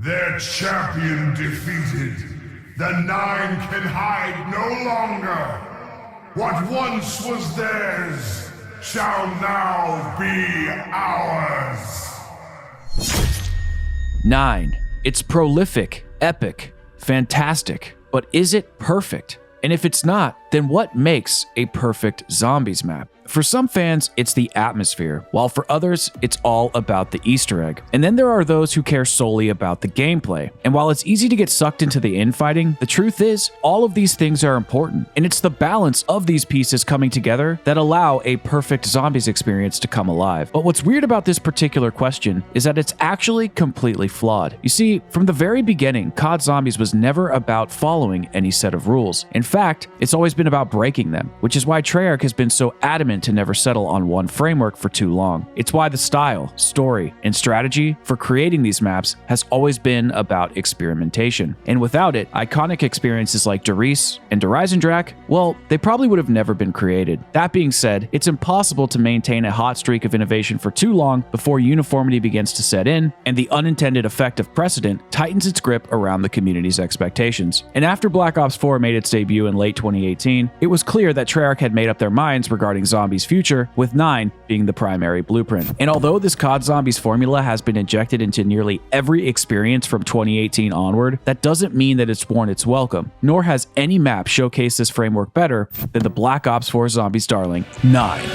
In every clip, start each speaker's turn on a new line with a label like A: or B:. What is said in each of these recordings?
A: Their champion defeated, the Nine can hide no longer. What once was theirs shall now be ours.
B: 9. It's prolific, epic, fantastic, but is it perfect? And if it's not, then what makes a perfect zombies map? For some fans, it's the atmosphere, while for others, it's all about the Easter egg. And then there are those who care solely about the gameplay. And while it's easy to get sucked into the infighting, the truth is, all of these things are important. And it's the balance of these pieces coming together that allow a perfect zombies experience to come alive. But what's weird about this particular question is that it's actually completely flawed. You see, from the very beginning, COD Zombies was never about following any set of rules. In fact, it's always been about breaking them, which is why Treyarch has been so adamant to never settle on one framework for too long. It's why the style, story, and strategy for creating these maps has always been about experimentation. And without it, iconic experiences like Derice and Drak, well, they probably would have never been created. That being said, it's impossible to maintain a hot streak of innovation for too long before uniformity begins to set in, and the unintended effect of precedent tightens its grip around the community's expectations. And after Black Ops 4 made its debut in late 2018, it was clear that Treyarch had made up their minds regarding Zombies' future, with 9 being the primary blueprint. And although this COD Zombies formula has been injected into nearly every experience from 2018 onward, that doesn't mean that it's worn its welcome, nor has any map showcased this framework better than the Black Ops 4 Zombies darling, 9.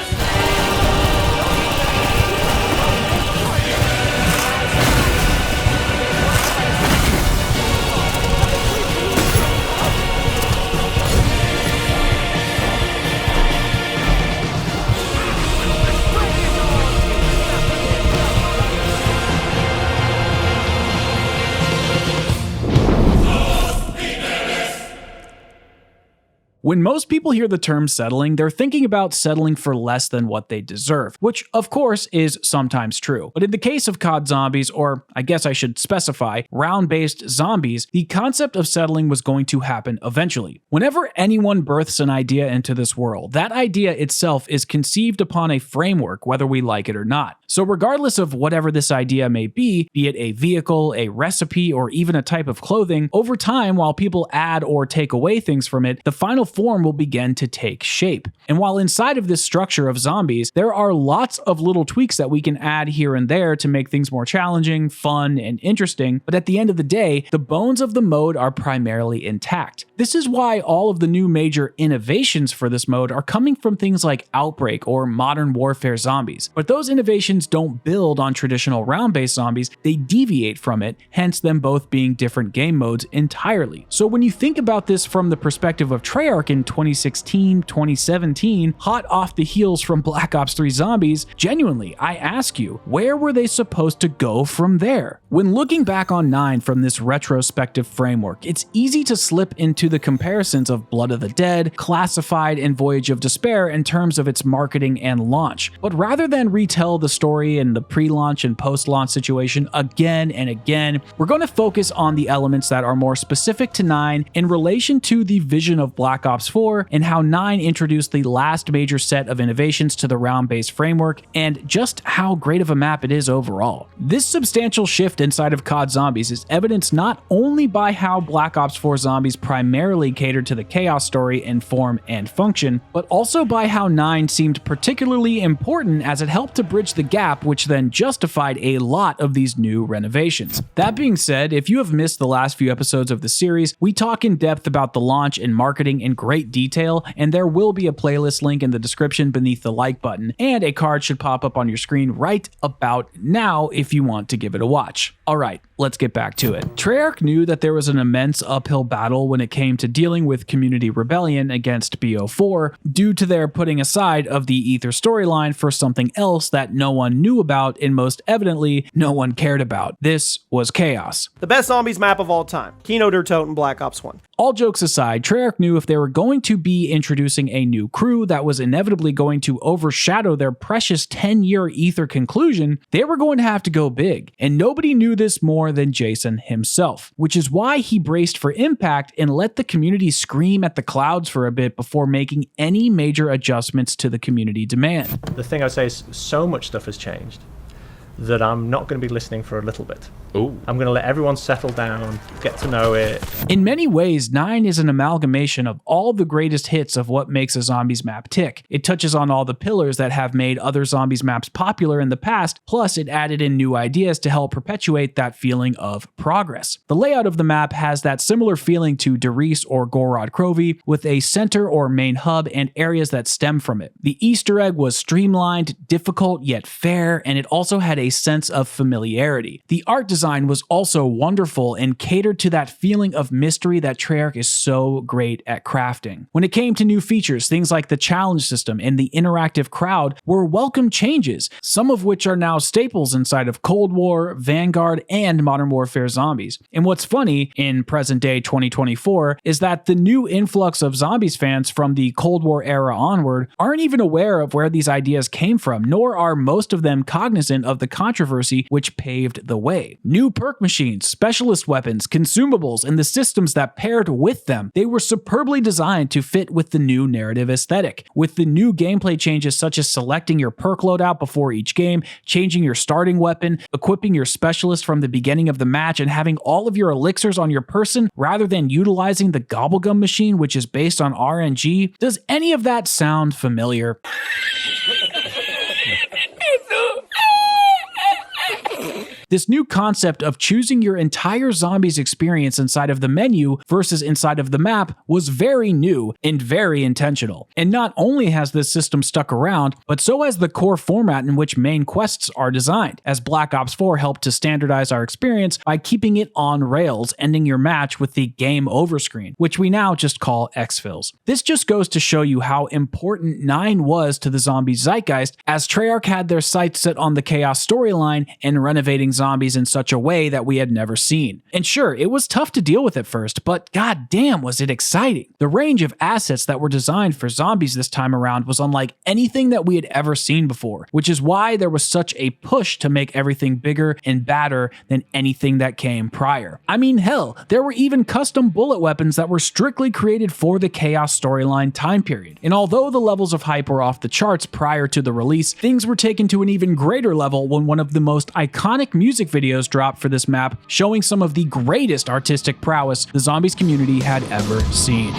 B: When most people hear the term settling, they're thinking about settling for less than what they deserve, which of course is sometimes true. But in the case of COD Zombies, or I guess I should specify, round-based zombies, the concept of settling was going to happen eventually. Whenever anyone births an idea into this world, that idea itself is conceived upon a framework, whether we like it or not. So regardless of whatever this idea may be it a vehicle, a recipe, or even a type of clothing, over time, while people add or take away things from it, the final form will begin to take shape. And while inside of this structure of zombies, there are lots of little tweaks that we can add here and there to make things more challenging, fun, and interesting, but at the end of the day, the bones of the mode are primarily intact. This is why all of the new major innovations for this mode are coming from things like Outbreak or Modern Warfare Zombies. But those innovations don't build on traditional round-based zombies, they deviate from it, hence them both being different game modes entirely. So when you think about this from the perspective of Treyarch in 2016, 2017, hot off the heels from Black Ops 3 Zombies, genuinely, I ask you, where were they supposed to go from there? When looking back on 9 from this retrospective framework, it's easy to slip into the comparisons of Blood of the Dead, Classified, and Voyage of Despair in terms of its marketing and launch. But rather than retell the story in the pre-launch and post-launch situation again and again, we're going to focus on the elements that are more specific to 9 in relation to the vision of Black Ops 4 and how 9 introduced the last major set of innovations to the round-based framework and just how great of a map it is overall. This substantial shift inside of COD Zombies is evidenced not only by how Black Ops 4 Zombies primarily catered to the Chaos story in form and function, but also by how 9 seemed particularly important as it helped to bridge the gap which then justified a lot of these new renovations. That being said, if you have missed the last few episodes of the series, we talk in depth about the launch and marketing in great detail, and there will be a playlist link in the description beneath the like button, and a card should pop up on your screen right about now if you want to give it a watch. Alright, let's get back to it. Treyarch knew that there was an immense uphill battle when it came to dealing with community rebellion against BO4 due to their putting aside of the Ether storyline for something else that no one knew about and most evidently no one cared about. This was Chaos.
C: The best zombies map of all time. Kino der Toten Black Ops 1.
B: All jokes aside, Treyarch knew if they were going to be introducing a new crew that was inevitably going to overshadow their precious 10-year Ether conclusion, they were going to have to go big. And nobody knew this more than Jason himself, which is why he braced for impact and let the community scream at the clouds for a bit before making any major adjustments to the community demand.
D: The thing I say is so much stuff has changed.
C: that I'm not going to be listening for a little bit.
D: Ooh.
C: I'm going to let everyone settle down, get to know it.
B: In many ways, 9 is an amalgamation of all the greatest hits of what makes a Zombies map tick. It touches on all the pillars that have made other Zombies maps popular in the past, plus it added in new ideas to help perpetuate that feeling of progress. The layout of the map has that similar feeling to Derice or Gorod Krovi, with a center or main hub and areas that stem from it. The Easter egg was streamlined, difficult yet fair, and it also had a sense of familiarity. The art design was also wonderful and catered to that feeling of mystery that Treyarch is so great at crafting. When it came to new features, things like the challenge system and the interactive crowd were welcome changes, some of which are now staples inside of Cold War, Vanguard, and Modern Warfare Zombies. And what's funny, in present day 2024, is that the new influx of Zombies fans from the Cold War era onward aren't even aware of where these ideas came from, nor are most of them cognizant of the controversy which paved the way. New perk machines, specialist weapons, consumables, and the systems that paired with them, they were superbly designed to fit with the new narrative aesthetic. With the new gameplay changes such as selecting your perk loadout before each game, changing your starting weapon, equipping your specialist from the beginning of the match, and having all of your elixirs on your person rather than utilizing the Gobblegum machine, which is based on RNG. Does any of that sound familiar? This new concept of choosing your entire Zombies experience inside of the menu versus inside of the map was very new and very intentional. And not only has this system stuck around, but so has the core format in which main quests are designed, as Black Ops 4 helped to standardize our experience by keeping it on rails, ending your match with the game over screen, which we now just call exfils. This just goes to show you how important 9 was to the Zombies zeitgeist, as Treyarch had their sights set on the Chaos storyline and renovating Zombies in such a way that we had never seen. And sure, it was tough to deal with at first, but goddamn was it exciting. The range of assets that were designed for Zombies this time around was unlike anything that we had ever seen before, which is why there was such a push to make everything bigger and badder than anything that came prior. I mean, hell, there were even custom bullet weapons that were strictly created for the Chaos storyline time period. And although the levels of hype were off the charts prior to the release, things were taken to an even greater level when one of the most iconic music videos dropped for this map, showing some of the greatest artistic prowess the Zombies community had ever seen.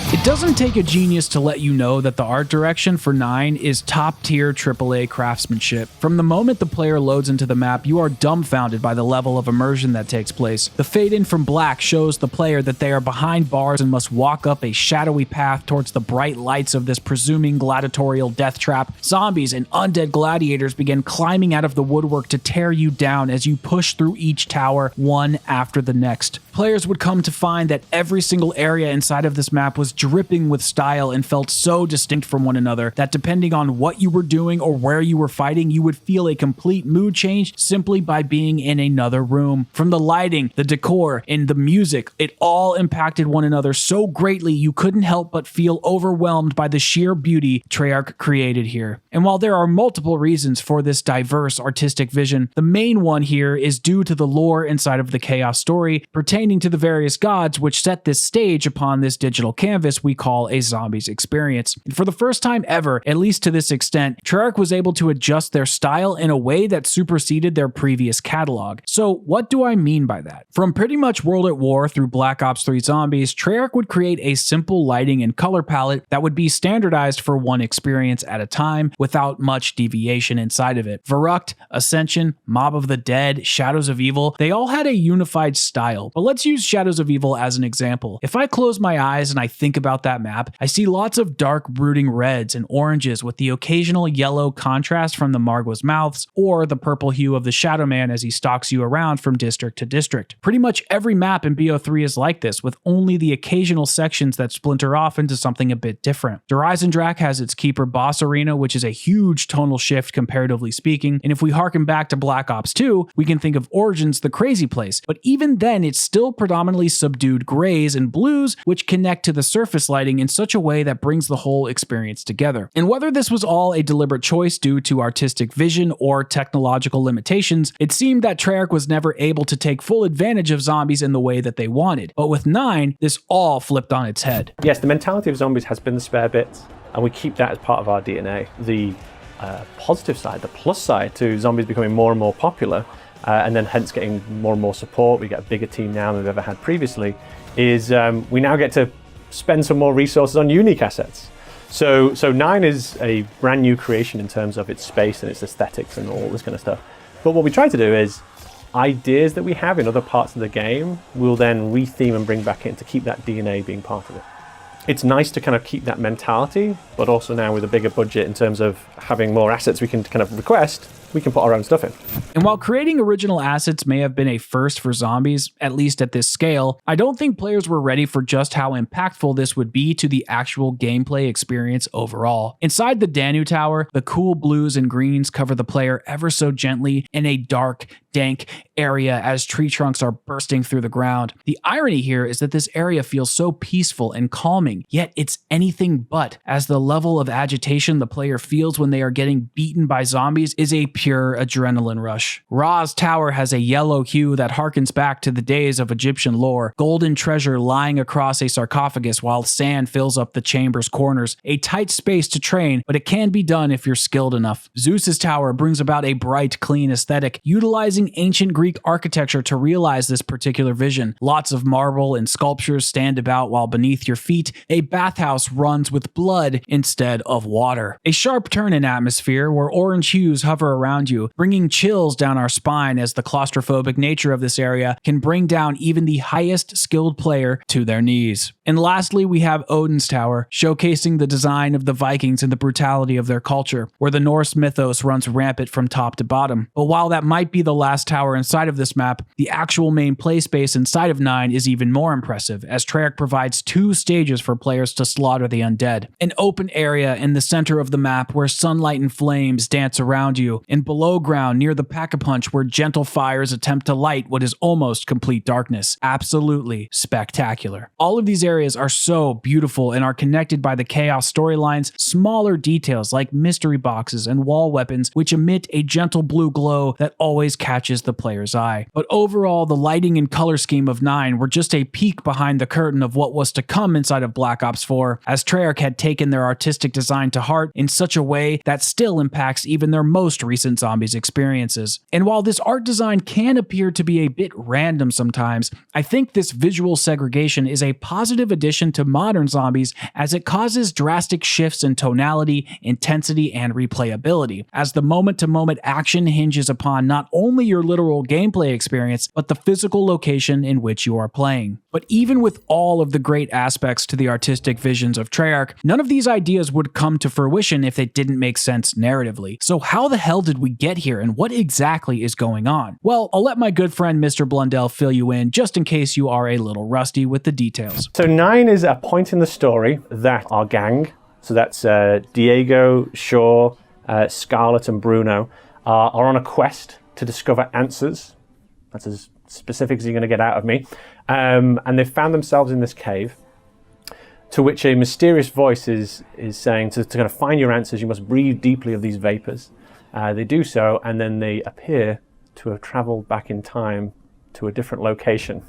B: It doesn't take a genius to let you know that the art direction for 9 is top-tier AAA craftsmanship. From the moment the player loads into the map, you are dumbfounded by the level of immersion that takes place. The fade-in from black shows the player that they are behind bars and must walk up a shadowy path towards the bright lights of this presuming gladiatorial death trap. Zombies and undead gladiators begin climbing out of the woodwork to tear you down as you push through each tower, one after the next. Players would come to find that every single area inside of this map was dripping with style and felt so distinct from one another that depending on what you were doing or where you were fighting, you would feel a complete mood change simply by being in another room. From the lighting, the decor, and the music, it all impacted one another so greatly you couldn't help but feel overwhelmed by the sheer beauty Treyarch created here. And while there are multiple reasons for this diverse artistic vision, the main one here is due to the lore inside of the Chaos story pertaining to the various gods which set this stage upon this digital canvas we call a Zombies experience. And for the first time ever, at least to this extent, Treyarch was able to adjust their style in a way that superseded their previous catalog. So what do I mean by that? From pretty much World at War through Black Ops 3 Zombies, Treyarch would create a simple lighting and color palette that would be standardized for one experience at a time without much deviation inside of it. Verruct, Ascension, Mob of the Dead, Shadows of Evil, they all had a unified style. But let's use Shadows of Evil as an example. If I close my eyes and I think about that map, I see lots of dark brooding reds and oranges with the occasional yellow contrast from the Margwa's mouths or the purple hue of the Shadow Man as he stalks you around from district to district. Pretty much every map in BO3 is like this, with only the occasional sections that splinter off into something a bit different. Drak has its Keeper Boss Arena, which is a huge tonal shift comparatively speaking, and if we harken back to Black Ops 2, we can think of Origins the Crazy Place, but even then it's still predominantly subdued grays and blues which connect to the surface surface lighting in such a way that brings the whole experience together. And whether this was all a deliberate choice due to artistic vision or technological limitations, it seemed that Treyarch was never able to take full advantage of zombies in the way that they wanted. But with 9, this all flipped on its head.
D: Yes, the mentality of zombies has been the spare bits, and we keep that as part of our DNA. The positive side, the plus side to zombies becoming more and more popular, and then hence getting more and more support, we get a bigger team now than we've ever had previously, is we now get to spend some more resources on unique assets. So 9 is a brand new creation in terms of its space and its aesthetics and all this kind of stuff. But what we try to do is ideas that we have in other parts of the game, we'll then retheme and bring back in to keep that DNA being part of it. It's nice to kind of keep that mentality, but also now with a bigger budget in terms of having more assets we can kind of request, we can put our own stuff in.
B: And while creating original assets may have been a first for zombies, at least at this scale, I don't think players were ready for just how impactful this would be to the actual gameplay experience overall. Inside the Danu Tower, the cool blues and greens cover the player ever so gently in a dark, dank area as tree trunks are bursting through the ground. The irony here is that this area feels so peaceful and calming, yet it's anything but, as the level of agitation the player feels when they are getting beaten by zombies is a pure adrenaline rush. Ra's tower has a yellow hue that harkens back to the days of Egyptian lore, golden treasure lying across a sarcophagus while sand fills up the chamber's corners. A tight space to train, but it can be done if you're skilled enough. Zeus's tower brings about a bright, clean aesthetic, utilizing ancient Greek architecture to realize this particular vision. Lots of marble and sculptures stand about while beneath your feet, a bathhouse runs with blood instead of water. A sharp turn in atmosphere where orange hues hover around you, bringing chills down our spine as the claustrophobic nature of this area can bring down even the highest skilled player to their knees. And lastly, we have Odin's Tower, showcasing the design of the Vikings and the brutality of their culture, where the Norse mythos runs rampant from top to bottom. But while that might be the last tower inside of this map, the actual main play space inside of 9 is even more impressive, as Treyarch provides 2 stages for players to slaughter the undead. An open area in the center of the map where sunlight and flames dance around you, and below ground near the Pack-a-Punch where gentle fires attempt to light what is almost complete darkness. Absolutely spectacular. All of these areas are so beautiful and are connected by the Chaos storylines, smaller details like mystery boxes and wall weapons which emit a gentle blue glow that always catches the player's eye. But overall, the lighting and color scheme of 9 were just a peek behind the curtain of what was to come inside of Black Ops 4, as Treyarch had taken their artistic design to heart in such a way that still impacts even their most recent zombies experiences. And while this art design can appear to be a bit random sometimes, I think this visual segregation is a positive addition to modern zombies, as it causes drastic shifts in tonality, intensity, and replayability, as the moment-to-moment action hinges upon not only your literal gameplay experience, but the physical location in which you are playing. But even with all of the great aspects to the artistic visions of Treyarch, none of these ideas would come to fruition if they didn't make sense narratively. So how the hell did we get here, and what exactly is going on? Well, I'll let my good friend Mr. Blundell fill you in, just in case you are a little rusty with the details.
D: So 9 is a point in the story that our gang, so that's Diego, Shaw, Scarlett, and Bruno, are on a quest to discover answers. That's as specific as you're going to get out of me. And they've found themselves in this cave, to which a mysterious voice is saying to kind of find your answers, you must breathe deeply of these vapors. They do so, and then they appear to have traveled back in time to a different location,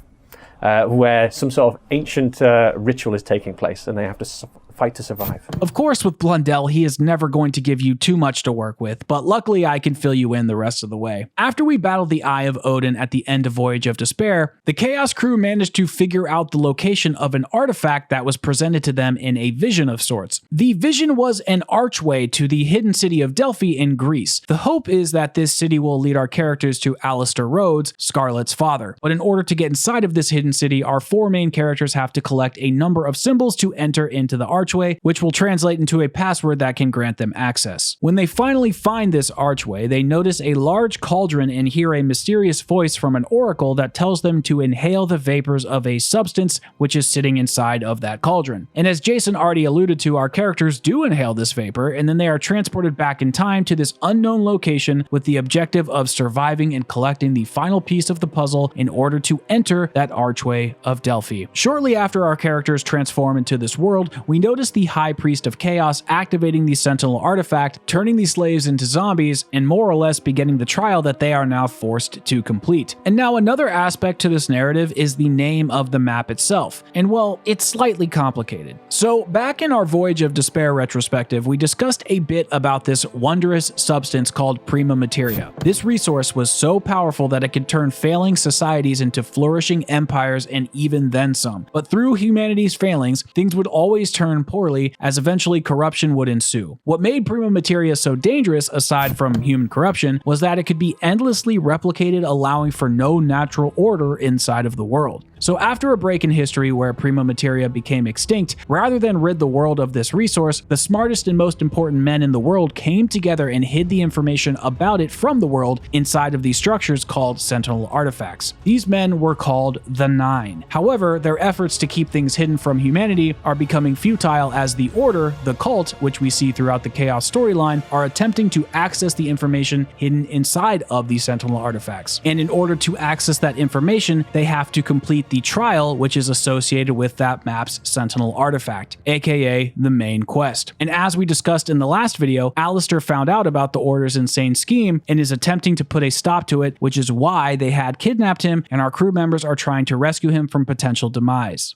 D: where some sort of ancient ritual is taking place, and they have to fight to survive.
B: Of course, with Blundell, he is never going to give you too much to work with, but luckily I can fill you in the rest of the way. After we battled the Eye of Odin at the end of Voyage of Despair, the Chaos crew managed to figure out the location of an artifact that was presented to them in a vision of sorts. The vision was an archway to the hidden city of Delphi in Greece. The hope is that this city will lead our characters to Alistair Rhodes, Scarlett's father. But in order to get inside of this hidden city, our 4 main characters have to collect a number of symbols to enter into the archway, archway, which will translate into a password that can grant them access. When they finally find this archway, they notice a large cauldron and hear a mysterious voice from an oracle that tells them to inhale the vapors of a substance which is sitting inside of that cauldron. And as Jason already alluded to, our characters do inhale this vapor, and then they are transported back in time to this unknown location with the objective of surviving and collecting the final piece of the puzzle in order to enter that archway of Delphi. Shortly after our characters transform into this world, we notice the High Priest of Chaos activating the Sentinel artifact, turning the slaves into zombies, and more or less beginning the trial that they are now forced to complete. And now another aspect to this narrative is the name of the map itself, and well, it's slightly complicated. So back in our Voyage of Despair retrospective, we discussed a bit about this wondrous substance called Prima Materia. This resource was so powerful that it could turn failing societies into flourishing empires and even then some. But through humanity's failings, things would always turn poorly as eventually corruption would ensue. What made Prima Materia so dangerous, aside from human corruption, was that it could be endlessly replicated, allowing for no natural order inside of the world. So after a break in history where Prima Materia became extinct, rather than rid the world of this resource, the smartest and most important men in the world came together and hid the information about it from the world inside of these structures called Sentinel artifacts. These men were called the Nine. However, their efforts to keep things hidden from humanity are becoming futile as the Order, the cult, which we see throughout the Chaos storyline, are attempting to access the information hidden inside of the Sentinel artifacts. And in order to access that information, they have to complete the trial which is associated with that map's Sentinel artifact, aka the main quest. And as we discussed in the last video, Alistair found out about the Order's insane scheme and is attempting to put a stop to it, which is why they had kidnapped him, and our crew members are trying to rescue him from potential demise.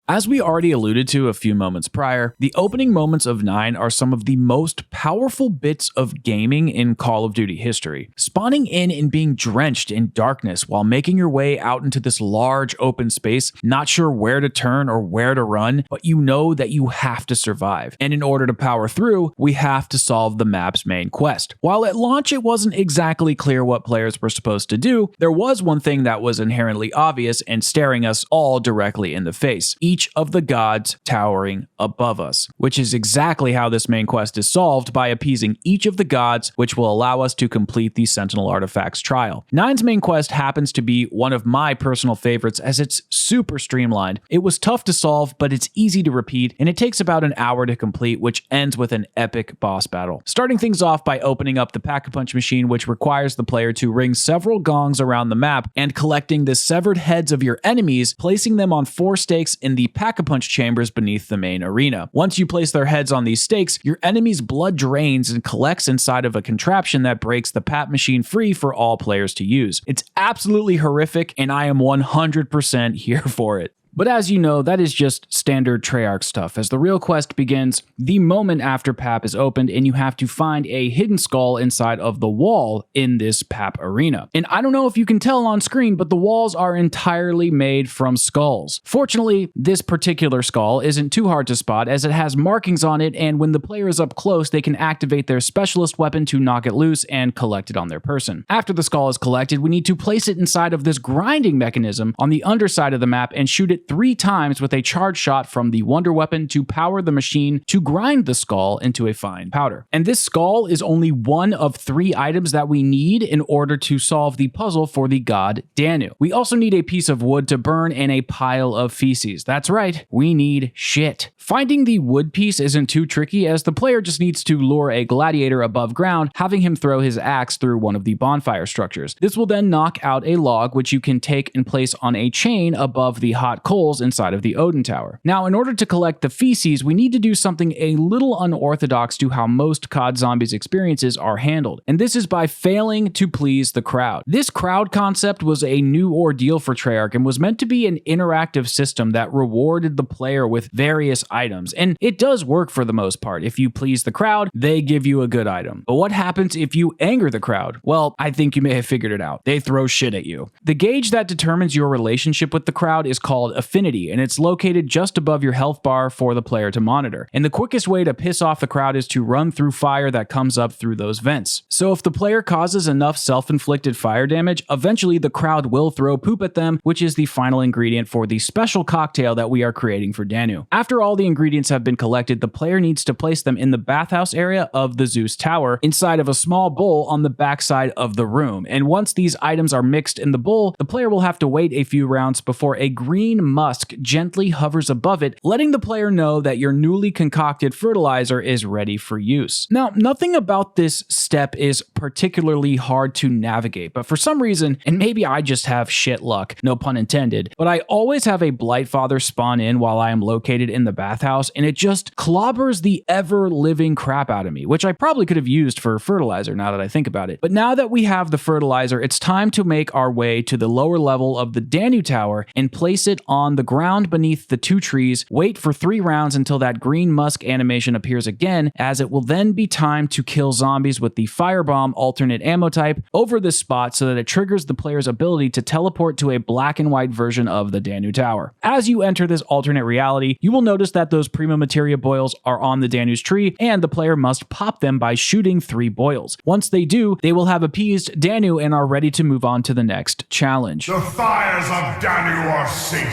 B: As we already alluded to a few moments prior, the opening moments of 9 are some of the most powerful bits of gaming in Call of Duty history. Spawning in and being drenched in darkness while making your way out into this large open space, not sure where to turn or where to run, but you know that you have to survive. And in order to power through, we have to solve the map's main quest. While at launch it wasn't exactly clear what players were supposed to do, there was one thing that was inherently obvious and staring us all directly in the face. Each of the gods towering above us, which is exactly how this main quest is solved, by appeasing each of the gods, which will allow us to complete the Sentinel Artifacts trial. 9's main quest happens to be one of my personal favorites as it's super streamlined. It was tough to solve, but it's easy to repeat, and it takes about an hour to complete, which ends with an epic boss battle. Starting things off by opening up the Pack-a-Punch machine, which requires the player to ring several gongs around the map and collecting the severed heads of your enemies, placing them on 4 stakes in the Pack-a-Punch chambers beneath the main arena. Once you place their heads on these stakes, your enemy's blood drains and collects inside of a contraption that breaks the Pat machine free for all players to use. It's absolutely horrific, and I am 100% here for it. But as you know, that is just standard Treyarch stuff, as the real quest begins the moment after PAP is opened and you have to find a hidden skull inside of the wall in this PAP arena. And I don't know if you can tell on screen, but the walls are entirely made from skulls. Fortunately, this particular skull isn't too hard to spot as it has markings on it, and when the player is up close, they can activate their specialist weapon to knock it loose and collect it on their person. After the skull is collected, we need to place it inside of this grinding mechanism on the underside of the map and shoot it 3 times with a charge shot from the Wonder Weapon to power the machine to grind the skull into a fine powder. And this skull is only one of 3 items that we need in order to solve the puzzle for the god Danu. We also need a piece of wood to burn and a pile of feces. That's right, we need shit. Finding the wood piece isn't too tricky, as the player just needs to lure a gladiator above ground, having him throw his axe through one of the bonfire structures. This will then knock out a log, which you can take and place on a chain above the hot coals inside of the Odin Tower. Now, in order to collect the feces, we need to do something a little unorthodox to how most COD Zombies experiences are handled, and this is by failing to please the crowd. This crowd concept was a new ordeal for Treyarch and was meant to be an interactive system that rewarded the player with various items, and it does work for the most part. If you please the crowd, they give you a good item. But what happens if you anger the crowd? Well, I think you may have figured it out. They throw shit at you. The gauge that determines your relationship with the crowd is called affinity, and it's located just above your health bar for the player to monitor. And the quickest way to piss off the crowd is to run through fire that comes up through those vents. So if the player causes enough self-inflicted fire damage, eventually the crowd will throw poop at them, which is the final ingredient for the special cocktail that we are creating for Danu. After all the ingredients have been collected, the player needs to place them in the bathhouse area of the Zeus Tower inside of a small bowl on the backside of the room. And once these items are mixed in the bowl, the player will have to wait a few rounds before a green musk gently hovers above it, letting the player know that your newly concocted fertilizer is ready for use. Now, nothing about this step is particularly hard to navigate, but for some reason, and maybe I just have shit luck, no pun intended, but I always have a Blightfather spawn in while I am located in the bathhouse, and it just clobbers the ever-living crap out of me, which I probably could have used for fertilizer now that I think about it. But now that we have the fertilizer, it's time to make our way to the lower level of the Danu Tower and place it on the ground beneath the two trees, wait for 3 rounds until that green musk animation appears again, as it will then be time to kill zombies with the firebomb alternate ammo type over this spot so that it triggers the player's ability to teleport to a black and white version of the Danu Tower. As you enter this alternate reality, you will notice that those Prima Materia boils are on the Danu's tree, and the player must pop them by shooting 3 boils. Once they do, they will have appeased Danu and are ready to move on to the next challenge.
A: The fires of Danu are sated.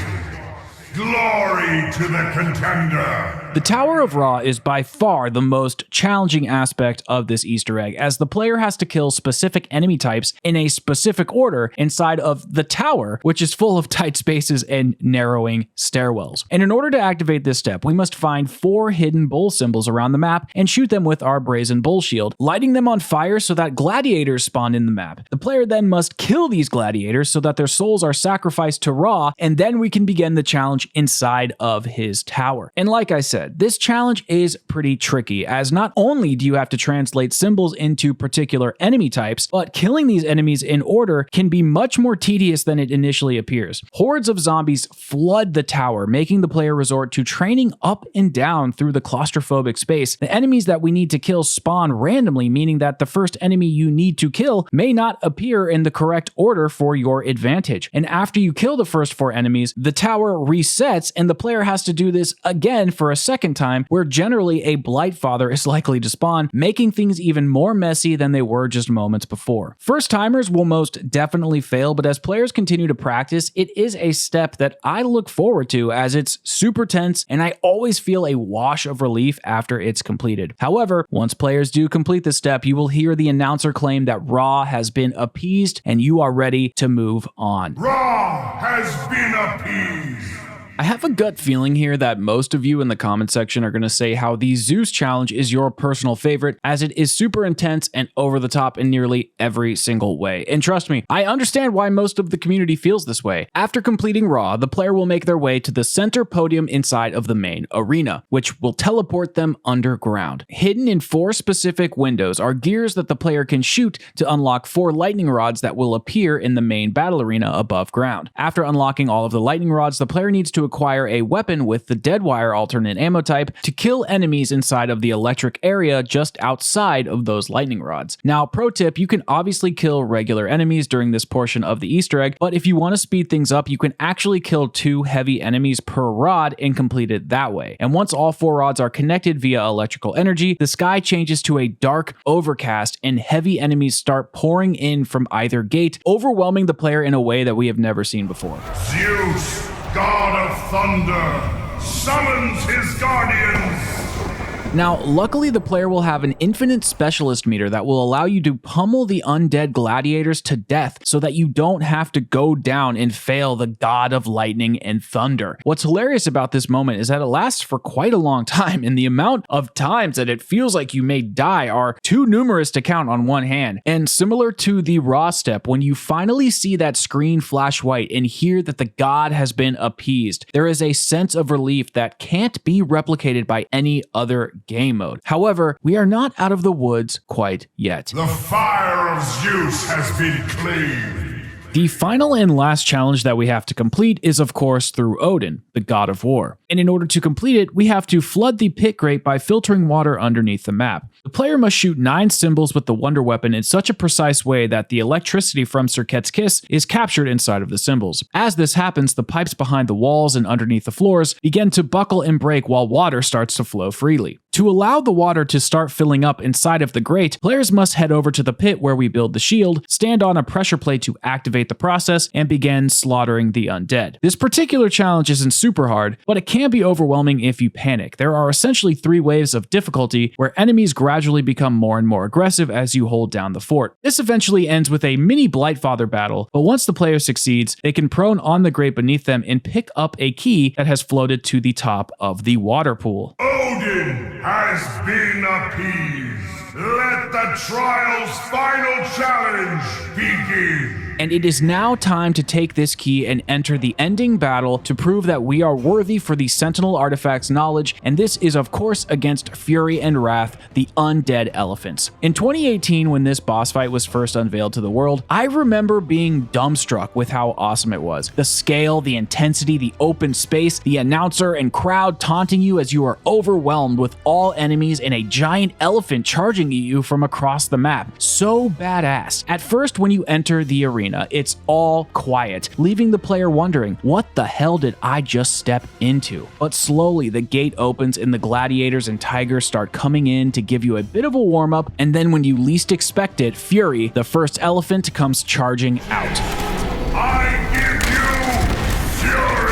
A: Glory to the contender!
B: The Tower of Ra is by far the most challenging aspect of this Easter egg, as the player has to kill specific enemy types in a specific order inside of the tower, which is full of tight spaces and narrowing stairwells. And in order to activate this step, we must find 4 hidden bull symbols around the map and shoot them with our brazen bull shield, lighting them on fire so that gladiators spawn in the map. The player then must kill these gladiators so that their souls are sacrificed to Ra, and then we can begin the challenge inside of his tower. And like I said, this challenge is pretty tricky, as not only do you have to translate symbols into particular enemy types, but killing these enemies in order can be much more tedious than it initially appears. Hordes of zombies flood the tower, making the player resort to training up and down through the claustrophobic space. The enemies that we need to kill spawn randomly, meaning that the first enemy you need to kill may not appear in the correct order for your advantage. And after you kill the first 4 enemies, the tower resets and the player has to do this again for a second time, where generally a Blightfather is likely to spawn, making things even more messy than they were just moments before. First timers will most definitely fail, but as players continue to practice, it is a step that I look forward to, as it's super tense and I always feel a wash of relief after it's completed. However, once players do complete the step, you will hear the announcer claim that Ra has been appeased and you are ready to move on.
A: Ra has been appeased!
B: I have a gut feeling here that most of you in the comment section are going to say how the Zeus challenge is your personal favorite, as it is super intense and over the top in nearly every single way. And trust me, I understand why most of the community feels this way. After completing Ra, the player will make their way to the center podium inside of the main arena, which will teleport them underground. Hidden in 4 specific windows are gears that the player can shoot to unlock 4 lightning rods that will appear in the main battle arena above ground. After unlocking all of the lightning rods, the player needs to acquire a weapon with the Deadwire alternate ammo type to kill enemies inside of the electric area just outside of those lightning rods. Now, pro tip, you can obviously kill regular enemies during this portion of the Easter egg, but if you want to speed things up, you can actually kill 2 heavy enemies per rod and complete it that way. And once all 4 rods are connected via electrical energy, the sky changes to a dark overcast and heavy enemies start pouring in from either gate, overwhelming the player in a way that we have never seen before.
A: Zeus, God of Thunder, summons his guardians!
B: Now, luckily the player will have an infinite specialist meter that will allow you to pummel the undead gladiators to death so that you don't have to go down and fail the god of lightning and thunder. What's hilarious about this moment is that it lasts for quite a long time, and the amount of times that it feels like you may die are too numerous to count on one hand. And similar to the Ra step, when you finally see that screen flash white and hear that the god has been appeased, there is a sense of relief that can't be replicated by any other game mode. However, we are not out of the woods quite yet.
A: The fire of Zeus has been claimed.
B: The final and last challenge that we have to complete is of course through Odin, the god of war. And in order to complete it, we have to flood the pit grate by filtering water underneath the map. The player must shoot 9 symbols with the wonder weapon in such a precise way that the electricity from Sir Ket's kiss is captured inside of the symbols. As this happens, the pipes behind the walls and underneath the floors begin to buckle and break while water starts to flow freely. To allow the water to start filling up inside of the grate, players must head over to the pit where we build the shield, stand on a pressure plate to activate the process, and begin slaughtering the undead. This particular challenge isn't super hard, but it can be overwhelming if you panic. There are essentially 3 waves of difficulty where enemies gradually become more and more aggressive as you hold down the fort. This eventually ends with a mini Blightfather battle, but once the player succeeds, they can prone on the grate beneath them and pick up a key that has floated to the top of the water pool.
A: Odin has been appeased. Let the trial's final challenge begin.
B: And it is now time to take this key and enter the ending battle to prove that we are worthy for the Sentinel Artifact's knowledge, and this is of course against Fury and Wrath, the undead elephants. In 2018, when this boss fight was first unveiled to the world, I remember being dumbstruck with how awesome it was. The scale, the intensity, the open space, the announcer and crowd taunting you as you are overwhelmed with all enemies and a giant elephant charging at you from across the map. So badass. At first, when you enter the arena, it's all quiet, leaving the player wondering, what the hell did I just step into? But slowly the gate opens and the gladiators and tigers start coming in to give you a bit of a warm-up, and then when you least expect it, Fury, the first elephant, comes charging out.
A: I give you fury!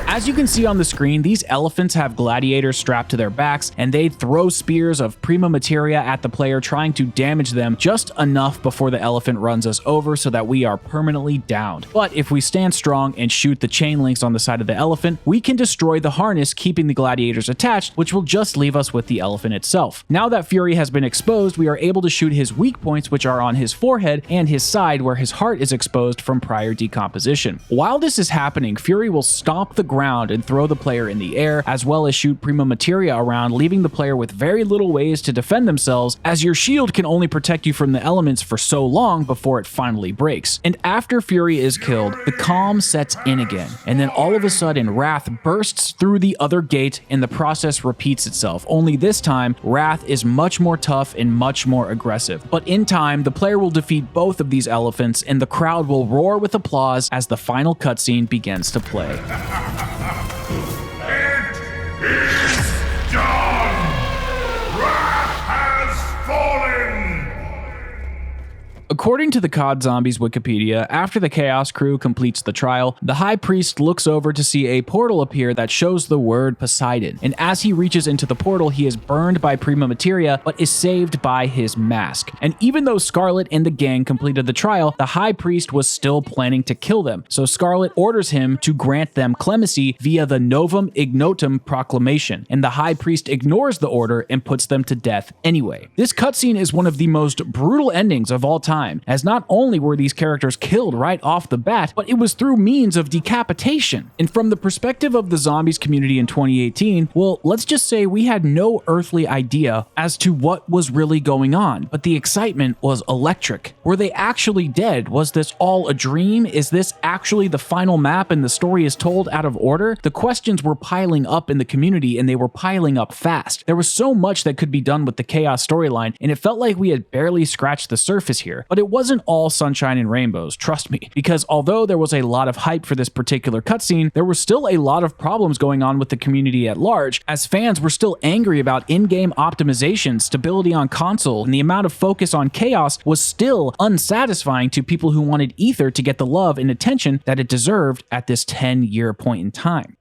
B: As you can see on the screen, these elephants have gladiators strapped to their backs, and they throw spears of prima materia at the player, trying to damage them just enough before the elephant runs us over so that we are permanently downed. But if we stand strong and shoot the chain links on the side of the elephant, we can destroy the harness keeping the gladiators attached, which will just leave us with the elephant itself. Now that Fury has been exposed, we are able to shoot his weak points, which are on his forehead and his side where his heart is exposed from prior decomposition. While this is happening, Fury will stomp the ground and throw the player in the air, as well as shoot prima materia around, leaving the player with very little ways to defend themselves, as your shield can only protect you from the elements for so long before it finally breaks. And after Fury is killed, the calm sets in again, and then all of a sudden Wrath bursts through the other gate and the process repeats itself, only this time Wrath is much more tough and much more aggressive. But in time, the player will defeat both of these elephants and the crowd will roar with applause as the final cutscene begins to play.
A: It is done! Wrath has fallen!
B: According to the COD Zombies Wikipedia, after the Chaos crew completes the trial, the High Priest looks over to see a portal appear that shows the word Poseidon, and as he reaches into the portal, he is burned by prima materia, but is saved by his mask. And even though Scarlet and the gang completed the trial, the High Priest was still planning to kill them, so Scarlet orders him to grant them clemency via the Novum Ignotum proclamation, and the High Priest ignores the order and puts them to death anyway. This cutscene is one of the most brutal endings of all time, as not only were these characters killed right off the bat, but it was through means of decapitation. And from the perspective of the zombies community in 2018, well, let's just say we had no earthly idea as to what was really going on, but the excitement was electric. Were they actually dead? Was this all a dream? Is this actually the final map and the story is told out of order? The questions were piling up in the community, and they were piling up fast. There was so much that could be done with the Chaos storyline, and it felt like we had barely scratched the surface here. But it wasn't all sunshine and rainbows, trust me, because although there was a lot of hype for this particular cutscene, there were still a lot of problems going on with the community at large, as fans were still angry about in-game optimization, stability on console, and the amount of focus on Chaos was still unsatisfying to people who wanted Aether to get the love and attention that it deserved at this 10-year point in time.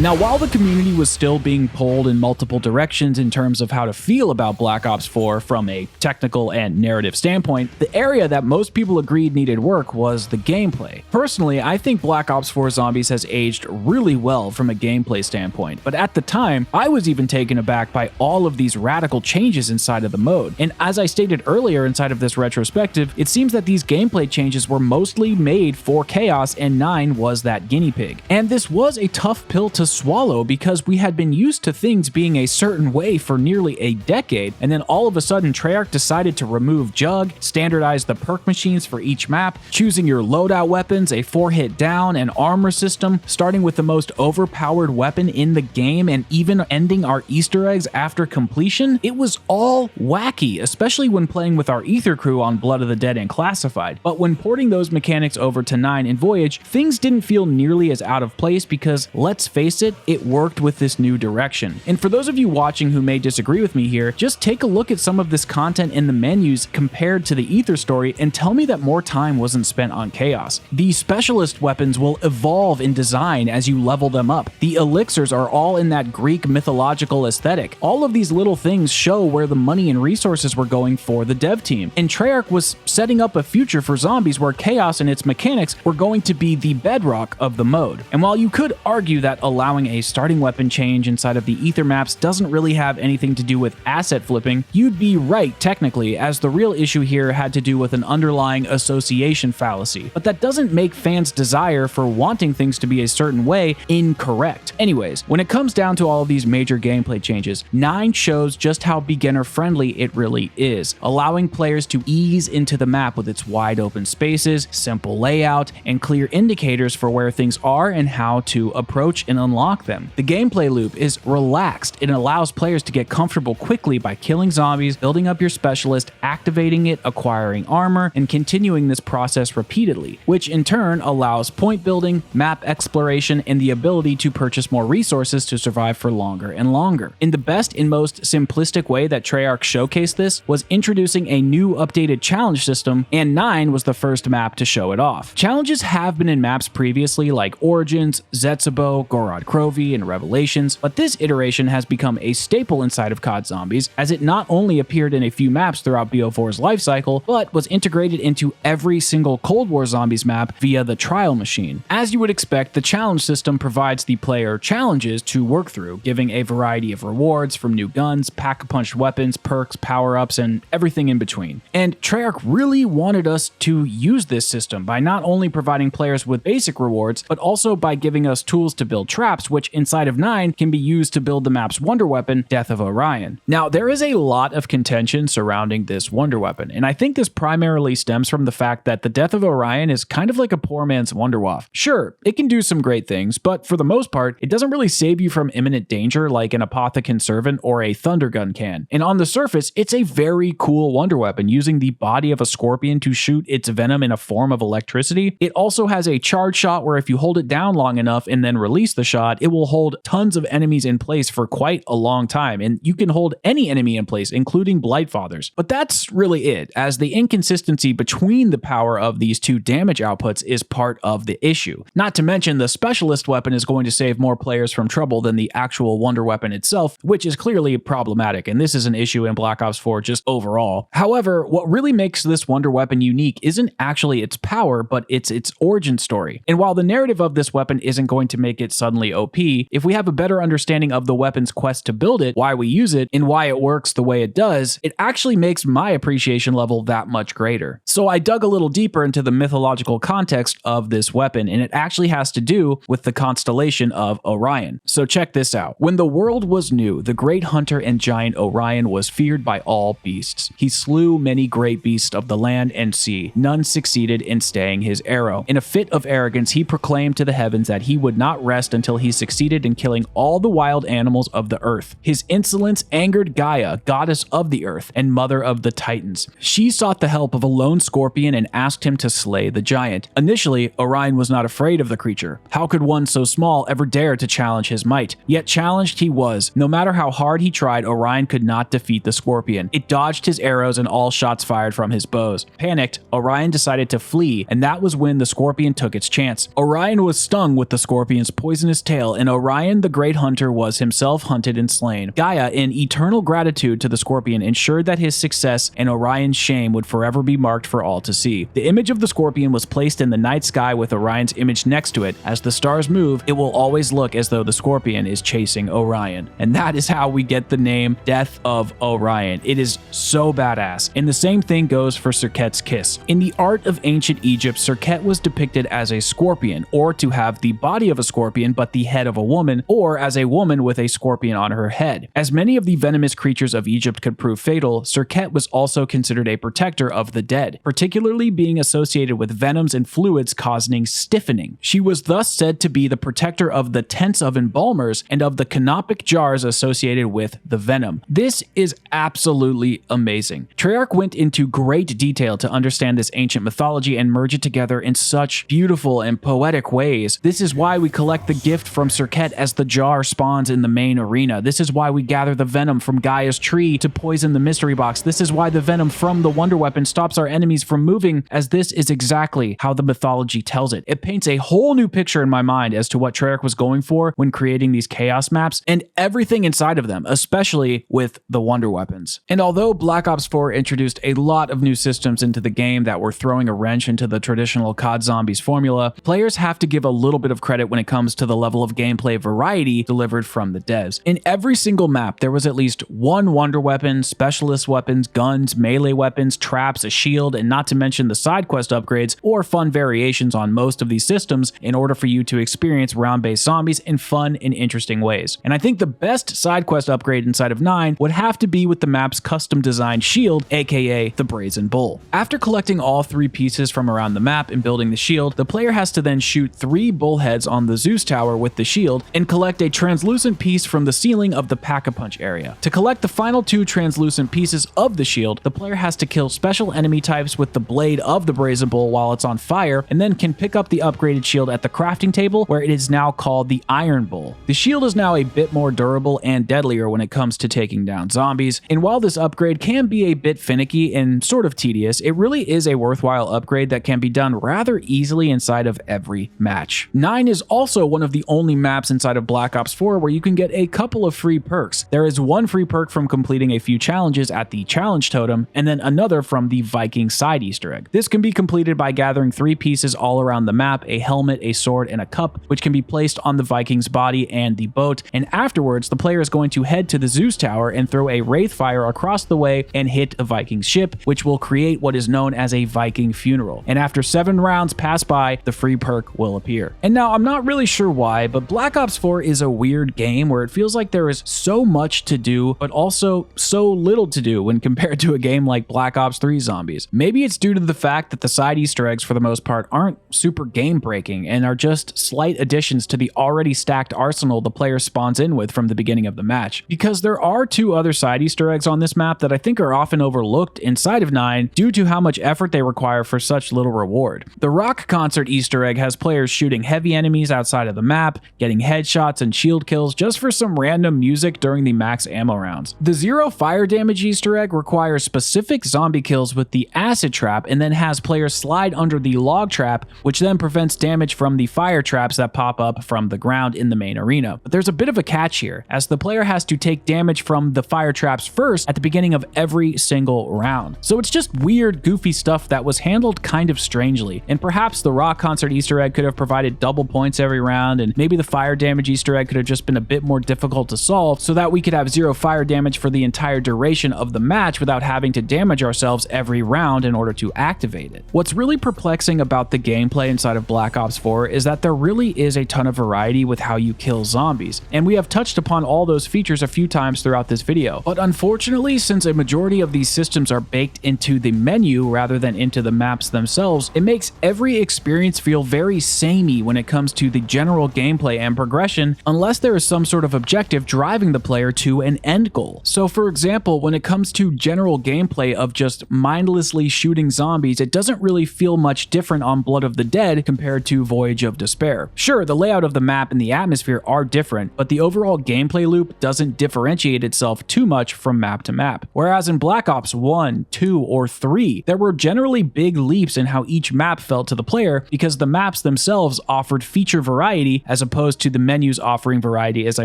B: Now, while the community was still being pulled in multiple directions in terms of how to feel about Black Ops 4 from a technical and narrative standpoint, the area that most people agreed needed work was the gameplay. Personally, I think Black Ops 4 Zombies has aged really well from a gameplay standpoint, but at the time, I was even taken aback by all of these radical changes inside of the mode. And as I stated earlier inside of this retrospective, it seems that these gameplay changes were mostly made for Chaos, and 9 was that guinea pig. And this was a tough pill to swallow because we had been used to things being a certain way for nearly a decade, and then all of a sudden Treyarch decided to remove Jug, standardize the perk machines for each map, choosing your loadout weapons, a 4-hit down, and armor system, starting with the most overpowered weapon in the game, and even ending our Easter eggs after completion. It was all wacky, especially when playing with our Ether crew on Blood of the Dead and Classified. But when porting those mechanics over to 9 and Voyage, things didn't feel nearly as out of place because, let's face it, it worked with this new direction. And for those of you watching who may disagree with me here, just take a look at some of this content in the menus compared to the Ether story and tell me that more time wasn't spent on Chaos. The specialist weapons will evolve in design as you level them up. The elixirs are all in that Greek mythological aesthetic. All of these little things show where the money and resources were going for the dev team. And Treyarch was setting up a future for zombies where Chaos and its mechanics were going to be the bedrock of the mode. And while you could argue that allowing a starting weapon change inside of the Ether maps doesn't really have anything to do with asset flipping, you'd be right technically, as the real issue here had to do with an underlying association fallacy. But that doesn't make fans' desire for wanting things to be a certain way incorrect. Anyways, when it comes down to all of these major gameplay changes, 9 shows just how beginner-friendly it really is, allowing players to ease into the map with its wide open spaces, simple layout, and clear indicators for where things are and how to approach and unlock them. The gameplay loop is relaxed and allows players to get comfortable quickly by killing zombies, building up your specialist, activating it, acquiring armor, and continuing this process repeatedly, which in turn allows point building, map exploration, and the ability to purchase more resources to survive for longer and longer. In the best and most simplistic way that Treyarch showcased this was introducing a new updated challenge system, and 9 was the first map to show it off. Challenges have been in maps previously like Origins, Zetsubou, Gorod Krovi, and Revelations, but this iteration has become a staple inside of COD Zombies, as it not only appeared in a few maps throughout BO4's lifecycle, but was integrated into every single Cold War Zombies map via the trial machine. As you would expect, the challenge system provides the player challenges to work through, giving a variety of rewards from new guns, pack-a-punch weapons, perks, power-ups, and everything in between. And Treyarch really wanted us to use this system by not only providing players with basic rewards, but also by giving us tools to build traps, which inside of 9 can be used to build the map's wonder weapon, Death of Orion. Now, there is a lot of contention surrounding this wonder weapon, and I think this primarily stems from the fact that the Death of Orion is kind of like a poor man's Wunderwaffe. Sure, it can do some great things, but for the most part, it doesn't really save you from imminent danger like an Apothicon Servant or a Thundergun can. And on the surface, it's a very cool wonder weapon, using the body of a scorpion to shoot its venom in a form of electricity. It also has a charge shot where if you hold it down long enough and then release the shot, it will hold tons of enemies in place for quite a long time, and you can hold any enemy in place, including Blightfathers. But that's really it, as the inconsistency between the power of these two damage outputs is part of the issue. Not to mention, the specialist weapon is going to save more players from trouble than the actual wonder weapon itself, which is clearly problematic, and this is an issue in Black Ops 4 just overall. However, what really makes this wonder weapon unique isn't actually its power, but it's its origin story. And while the narrative of this weapon isn't going to make it suddenly OP, if we have a better understanding of the weapon's quest to build it, why we use it, and why it works the way it does, it actually makes my appreciation level that much greater. So I dug a little deeper into the mythological context of this weapon, and it actually has to do with the constellation of Orion. So check this out. When the world was new, the great hunter and giant Orion was feared by all beasts. He slew many great beasts of the land and sea. None succeeded in staying his arrow. In a fit of arrogance, he proclaimed to the heavens that he would not rest until he succeeded in killing all the wild animals of the earth. His insolence angered Gaia, goddess of the earth and mother of the Titans. She sought the help of a lone scorpion and asked him to slay the giant. Initially, Orion was not afraid of the creature. How could one so small ever dare to challenge his might? Yet challenged he was. No matter how hard he tried, Orion could not defeat the scorpion. It dodged his arrows and all shots fired from his bows. Panicked, Orion decided to flee, and that was when the scorpion took its chance. Orion was stung with the scorpion's poisonous tail, and Orion the great hunter was himself hunted and slain. Gaia, in eternal gratitude to the scorpion, ensured that his success and Orion's shame would forever be marked for all to see. The image of the scorpion was placed in the night sky with Orion's image next to it. As the stars move, it will always look as though the scorpion is chasing Orion. And that is how we get the name Death of Orion. It is so badass. And the same thing goes for Serket's kiss. In the art of ancient Egypt, Serket was depicted as a scorpion, or to have the body of a scorpion but the the head of a woman, or as a woman with a scorpion on her head. As many of the venomous creatures of Egypt could prove fatal, Serket was also considered a protector of the dead, particularly being associated with venoms and fluids causing stiffening. She was thus said to be the protector of the tents of embalmers and of the canopic jars associated with the venom. This is absolutely amazing. Treyarch went into great detail to understand this ancient mythology and merge it together in such beautiful and poetic ways. This is why we collect the gift from Serket as the jar spawns in the main arena. This is why we gather the venom from Gaia's tree to poison the mystery box. This is why the venom from the wonder weapon stops our enemies from moving, as this is exactly how the mythology tells it. It paints a whole new picture in my mind as to what Treyarch was going for when creating these chaos maps and everything inside of them, especially with the wonder weapons. And although Black Ops 4 introduced a lot of new systems into the game that were throwing a wrench into the traditional COD Zombies formula, players have to give a little bit of credit when it comes to the level of gameplay variety delivered from the devs. In every single map, there was at least one wonder weapon, specialist weapons, guns, melee weapons, traps, a shield, and not to mention the side quest upgrades or fun variations on most of these systems in order for you to experience round-based zombies in fun and interesting ways. And I think the best side quest upgrade inside of 9 would have to be with the map's custom designed shield, aka the Brazen Bull. After collecting all 3 pieces from around the map and building the shield, the player has to then shoot 3 bullheads on the Zeus tower with the shield and collect a translucent piece from the ceiling of the Pack-a-Punch area. To collect the final 2 translucent pieces of the shield, the player has to kill special enemy types with the blade of the Brazen Bull while it's on fire, and then can pick up the upgraded shield at the crafting table, where it is now called the Iron Bull. The shield is now a bit more durable and deadlier when it comes to taking down zombies, and while this upgrade can be a bit finicky and sort of tedious, it really is a worthwhile upgrade that can be done rather easily inside of every match. 9 is also one of the only maps inside of Black Ops 4 where you can get a couple of free perks. There is one free perk from completing a few challenges at the Challenge Totem, and then another from the Viking side Easter egg. This can be completed by gathering 3 pieces all around the map, a helmet, a sword, and a cup, which can be placed on the Viking's body and the boat, and afterwards the player is going to head to the Zeus Tower and throw a Wraith Fire across the way and hit the Viking's ship, which will create what is known as a Viking funeral. And after 7 rounds pass by, the free perk will appear. And now, I'm not really sure why, but Black Ops 4 is a weird game where it feels like there is so much to do, but also so little to do when compared to a game like Black Ops 3 Zombies. Maybe it's due to the fact that the side Easter eggs for the most part aren't super game breaking and are just slight additions to the already stacked arsenal the player spawns in with from the beginning of the match. Because there are 2 other side Easter eggs on this map that I think are often overlooked inside of 9 due to how much effort they require for such little reward. The rock concert Easter egg has players shooting heavy enemies outside of the map, getting headshots and shield kills just for some random music during the max ammo rounds. The 0 fire damage Easter egg requires specific zombie kills with the acid trap and then has players slide under the log trap, which then prevents damage from the fire traps that pop up from the ground in the main arena. But there's a bit of a catch here, as the player has to take damage from the fire traps first at the beginning of every single round. So it's just weird, goofy stuff that was handled kind of strangely, and perhaps the rock concert Easter egg could have provided double points every round, and maybe the fire damage Easter egg could have just been a bit more difficult to solve so that we could have 0 fire damage for the entire duration of the match without having to damage ourselves every round in order to activate it. What's really perplexing about the gameplay inside of Black Ops 4 is that there really is a ton of variety with how you kill zombies, and we have touched upon all those features a few times throughout this video. But unfortunately, since a majority of these systems are baked into the menu rather than into the maps themselves, it makes every experience feel very samey when it comes to the general gameplay and progression, unless there is some sort of objective driving the player to an end goal. So for example, when it comes to general gameplay of just mindlessly shooting zombies, it doesn't really feel much different on Blood of the Dead compared to Voyage of Despair. Sure, the layout of the map and the atmosphere are different, but the overall gameplay loop doesn't differentiate itself too much from map to map. Whereas in Black Ops 1, 2, or 3, there were generally big leaps in how each map felt to the player because the maps themselves offered feature variety as opposed to the menus offering variety, as I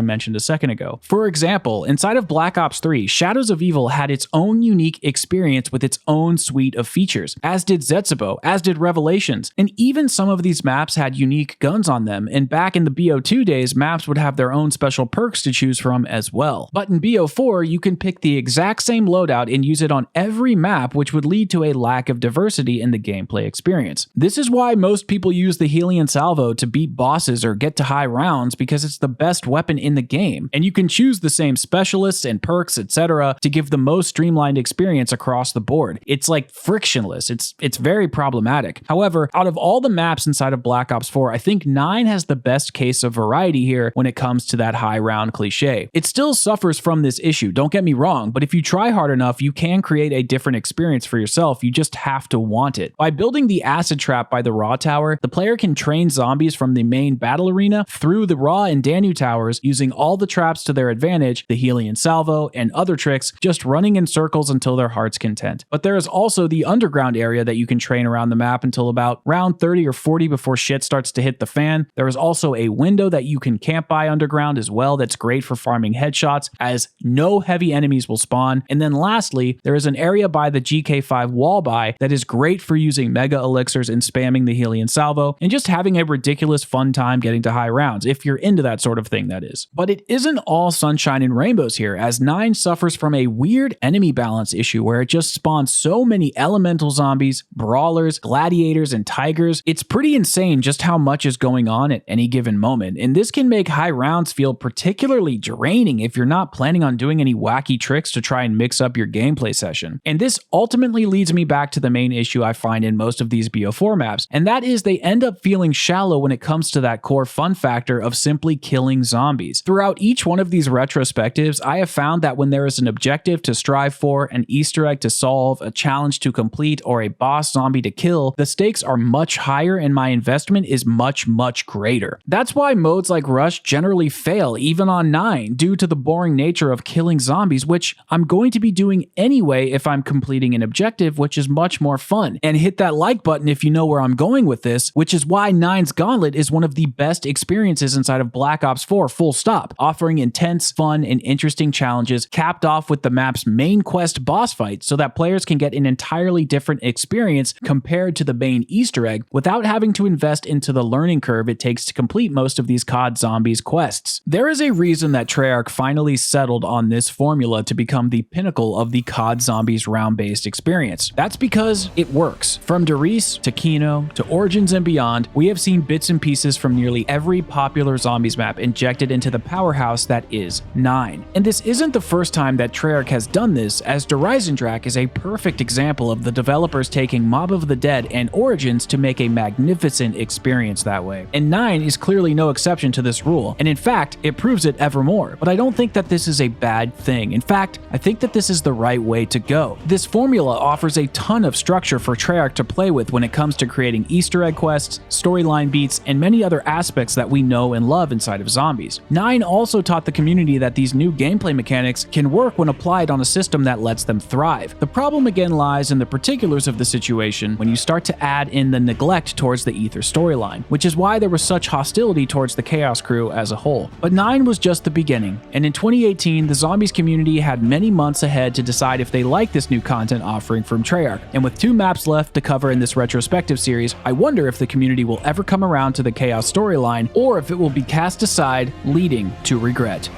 B: mentioned a second ago. For example, inside of Black Ops 3, Shadows of Evil had its own unique experience with its own suite of features, as did Zetsubo, as did Revelations, and even some of these maps had unique guns on them, and back in the BO2 days, maps would have their own special perks to choose from as well. But in BO4, you can pick the exact same loadout and use it on every map, which would lead to a lack of diversity in the gameplay experience. This is why most people use the Helion Salvo to beat bosses or get to high rounds because it's the best weapon in the game, and you can choose the same specialists and perks, etc., to give the most streamlined experience across the board. It's like frictionless. It's very problematic. However, out of all the maps inside of Black Ops 4, I think 9 has the best case of variety here when it comes to that high round cliche. It still suffers from this issue, don't get me wrong, but if you try hard enough, you can create a different experience for yourself. You just have to want it. By building the acid trap by the Raw Tower, the player can train zombies from the main battle arena through the Raw and Danu towers using all the traps to their advantage, the Helion Salvo, and other tricks, just running in circles until their heart's content. But there is also the underground area that you can train around the map until about round 30 or 40 before shit starts to hit the fan. There is also a window that you can camp by underground as well that's great for farming headshots, as no heavy enemies will spawn. And then lastly, there is an area by the GK5 wall buy that is great for using mega elixirs and spamming the Helion Salvo and just having a ridiculous fun time getting to high rounds, if you're into that sort of thing, that is. But it isn't all sunshine and rainbows here, as 9 suffers from a weird enemy balance issue where it just spawns so many elemental zombies, brawlers, gladiators, and tigers. It's pretty insane just how much is going on at any given moment, and this can make high rounds feel particularly draining if you're not planning on doing any wacky tricks to try and mix up your gameplay session. And this ultimately leads me back to the main issue I find in most of these BO4 maps, and that is they end up feeling shallow when it comes to that core fun factor of simply killing zombies. Throughout each one of these retrospectives, I have found that when there is an objective to strive for, an Easter egg to solve, a challenge to complete, or a boss zombie to kill, the stakes are much higher and my investment is much greater. That's why modes like Rush generally fail even on 9 due to the boring nature of killing zombies, which I'm going to be doing anyway if I'm completing an objective, which is much more fun. And hit that like button if you know where I'm going with this, which is why 9's Gauntlet is one of the best experiences inside of Black Ops 4, full stop, offering intense, fun, and interesting challenges capped off with the map's main quest boss fight so that players can get an entirely different experience compared to the main Easter egg without having to invest into the learning curve it takes to complete most of these COD Zombies quests. There is a reason that Treyarch finally settled on this formula to become the pinnacle of the COD Zombies round-based experience. That's because it works. From Derice to Kino to Origins and beyond, we have seen bits and pieces from nearly every popular Zombies map injected into the powerhouse that is 9. And this isn't the first time that Treyarch has done this, as Derizendrack is a perfect example of the developers taking Mob of the Dead and Origins to make a magnificent experience that way. And 9 is clearly no exception to this rule, and in fact, it proves it ever more. But I don't think that this is a bad thing. In fact, I think that this is the right way to go. This formula offers a ton of structure for Treyarch to play with when it comes to creating Easter egg quests, storyline beats, and many other aspects that we know and love inside of Zombies. 9 also taught the community that these new gameplay mechanics can work when applied on a system that lets them thrive. The problem again lies in the particulars of the situation when you start to add in the neglect towards the Ether storyline, which is why there was such hostility towards the Chaos crew as a whole. But 9 was just the beginning, and in 2018, the Zombies community had many months ahead to decide if they like this new content offering from Treyarch, and with 2 maps left to cover in this retrospective series, I wonder if the community will ever come around to the Chaos storyline, or if it will be cast aside, leading to regret.